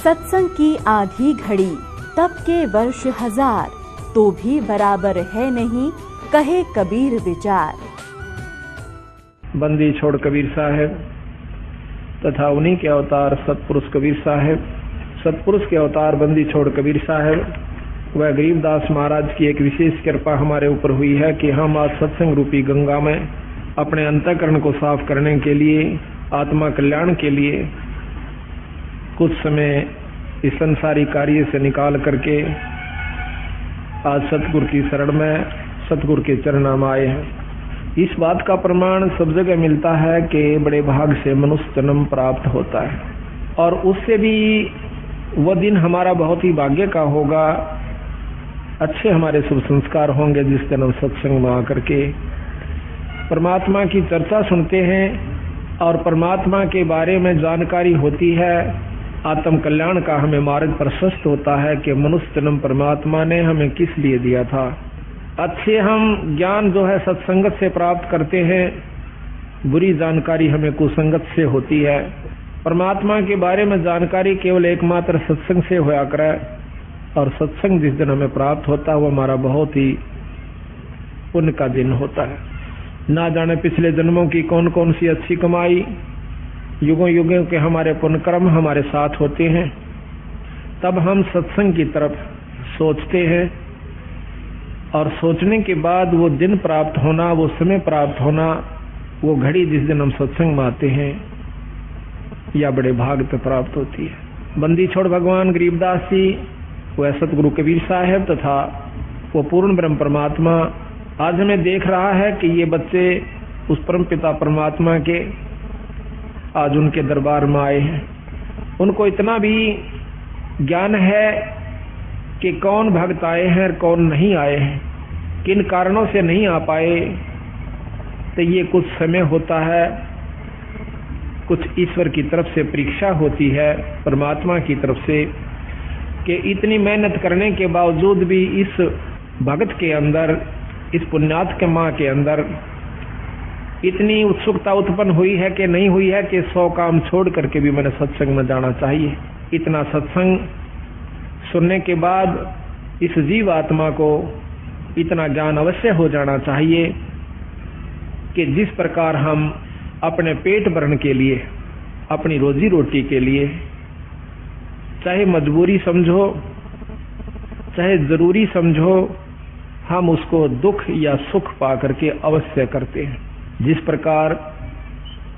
सत्संग की आधी घड़ी तब के वर्ष 1000 तो भी बराबर है नहीं, कहे कबीर विचार। बंदी छोड़ कबीर साहब तथा उन्हीं के अवतार सतपुरुष कबीर साहब, सतपुरुष के अवतार बंदी छोड़ कबीर साहब वह गरीबदास महाराज की एक विशेष कृपा हमारे ऊपर हुई है कि हम आज सत्संग रूपी गंगा में अपने अंतःकरण को साफ करने के लिए, आत्मा कल्याण के लिए कुछ समय इस संसारी कार्य से निकाल करके आज सतगुरु की शरण में सतगुरु के चरणों में आए हैं। इस बात का प्रमाण सब जगह मिलता है कि बड़े भाग से मनुष्य जन्म प्राप्त होता है और उससे भी वह दिन हमारा बहुत ही भाग्य का होगा, अच्छे हमारे शुभ संस्कार होंगे जिस दिन हम सत्संग में आकर के परमात्मा की चर्चा सुनते हैं और परमात्मा के बारे में जानकारी होती है। आत्म कल्याण का हमें मार्ग प्रशस्त होता है कि मनुष्य जन्म परमात्मा ने हमें किस लिए दिया था। अच्छे हम ज्ञान जो है सत्संगत से प्राप्त करते हैं, बुरी जानकारी हमें कुसंगत से होती है। परमात्मा के बारे में जानकारी केवल एकमात्र सत्संग से होया करे और सत्संग जिस दिन हमें प्राप्त होता है वो हमारा बहुत ही पुण्य का दिन होता है। ना जाने पिछले जन्मों की कौन कौन सी अच्छी कमाई, युगों युगों के हमारे पुण्य कर्म हमारे साथ होते हैं, तब हम सत्संग की तरफ सोचते हैं और सोचने के बाद वो दिन प्राप्त होना, वो समय प्राप्त होना, वो घड़ी जिस दिन हम सत्संग में आते हैं या बड़े भाग पे प्राप्त होती है। बंदी छोड़ भगवान गरीबदास जी, वह सतगुरु कबीर साहब तथा वो पूर्ण ब्रह्म परमात्मा आज हमें देख रहा है कि ये बच्चे उस परम पिता परमात्मा के आज उनके दरबार में आए हैं। उनको इतना भी ज्ञान है कि कौन भक्त आए हैं और कौन नहीं आए हैं, किन कारणों से नहीं आ पाए। तो ये कुछ समय होता है, कुछ ईश्वर की तरफ से परीक्षा होती है, परमात्मा की तरफ से, कि इतनी मेहनत करने के बावजूद भी इस भक्त के अंदर, इस पुण्यात्मा के अंदर इतनी उत्सुकता उत्पन्न हुई है कि नहीं हुई है कि 100 काम छोड़ करके भी मैंने सत्संग में जाना चाहिए। इतना सत्संग सुनने के बाद इस जीव आत्मा को इतना ज्ञान अवश्य हो जाना चाहिए कि जिस प्रकार हम अपने पेट भरने के लिए, अपनी रोजी रोटी के लिए, चाहे मजबूरी समझो चाहे जरूरी समझो, हम उसको दुख या सुख पा करके अवश्य करते हैं। जिस प्रकार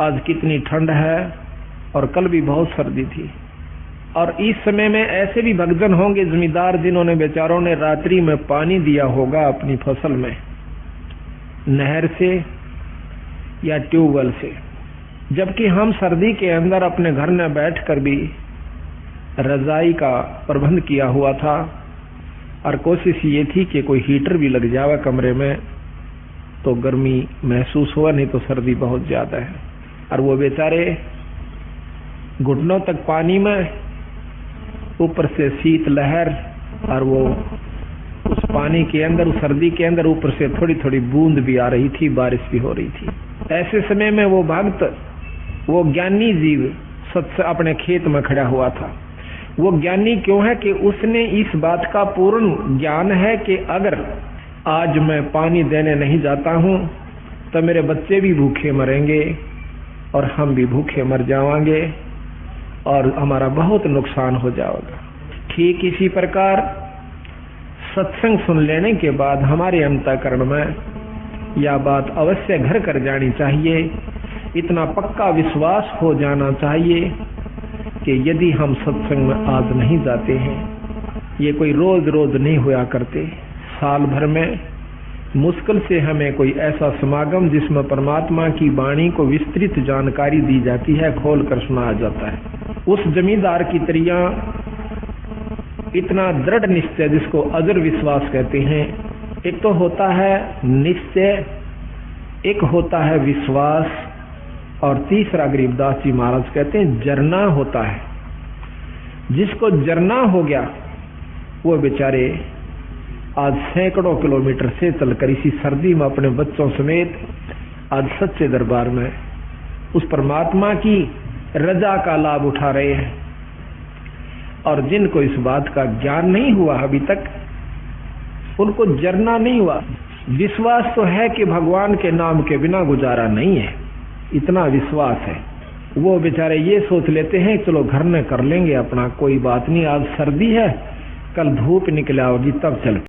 आज कितनी ठंड है और कल भी बहुत सर्दी थी और इस समय में ऐसे भी भक्तजन होंगे जमींदार जिन्होंने बेचारों ने रात्रि में पानी दिया होगा अपनी फसल में, नहर से या ट्यूबवेल से, जबकि हम सर्दी के अंदर अपने घर में बैठकर भी रजाई का प्रबंध किया हुआ था और कोशिश ये थी कि कोई हीटर भी लग जावे कमरे में तो गर्मी महसूस हुआ, नहीं तो सर्दी बहुत ज्यादा है। और वो बेचारे घुटनों तक पानी में, ऊपर से शीत लहर और वो उस पानी के अंदर, उस सर्दी के अंदर ऊपर से थोड़ी थोड़ी बूंद भी आ रही थी, बारिश भी हो रही थी। ऐसे समय में वो भक्त, वो ज्ञानी जीव सत्य अपने खेत में खड़ा हुआ था। वो ज्ञानी क्यों है कि उसने इस बात का पूर्ण ज्ञान है कि अगर आज मैं पानी देने नहीं जाता हूं तो मेरे बच्चे भी भूखे मरेंगे और हम भी भूखे मर जाएंगे और हमारा बहुत नुकसान हो जाएगा। ठीक इसी प्रकार सत्संग सुन लेने के बाद हमारे अंतःकरण में यह बात अवश्य घर कर जानी चाहिए, इतना पक्का विश्वास हो जाना चाहिए कि यदि हम सत्संग में आज नहीं जाते हैं, ये कोई रोज रोज नहीं हुआ करते, साल भर में मुश्किल से हमें कोई ऐसा समागम जिसमें परमात्मा की वाणी को विस्तृत जानकारी दी जाती है, खोल कर सुनाया जाता है। उस जमींदार की तरह इतना दृढ़ निश्चय जिसको अजर विश्वास कहते हैं, एक तो होता है निश्चय, एक होता है विश्वास और तीसरा गरीबदास जी महाराज कहते हैं जरना होता है। जिसको जरना हो गया वो बेचारे आज सैकड़ों किलोमीटर से चलकर इसी सर्दी में अपने बच्चों समेत आज सच्चे दरबार में उस परमात्मा की रजा का लाभ उठा रहे हैं। और जिनको इस बात का ज्ञान नहीं हुआ अभी तक, उनको जरना नहीं हुआ। विश्वास तो है कि भगवान के नाम के बिना गुजारा नहीं है, इतना विश्वास है। वो बेचारे ये सोच लेते हैं चलो घर में कर लेंगे अपना, कोई बात नहीं, आज सर्दी है कल धूप निकल आओगी तब चल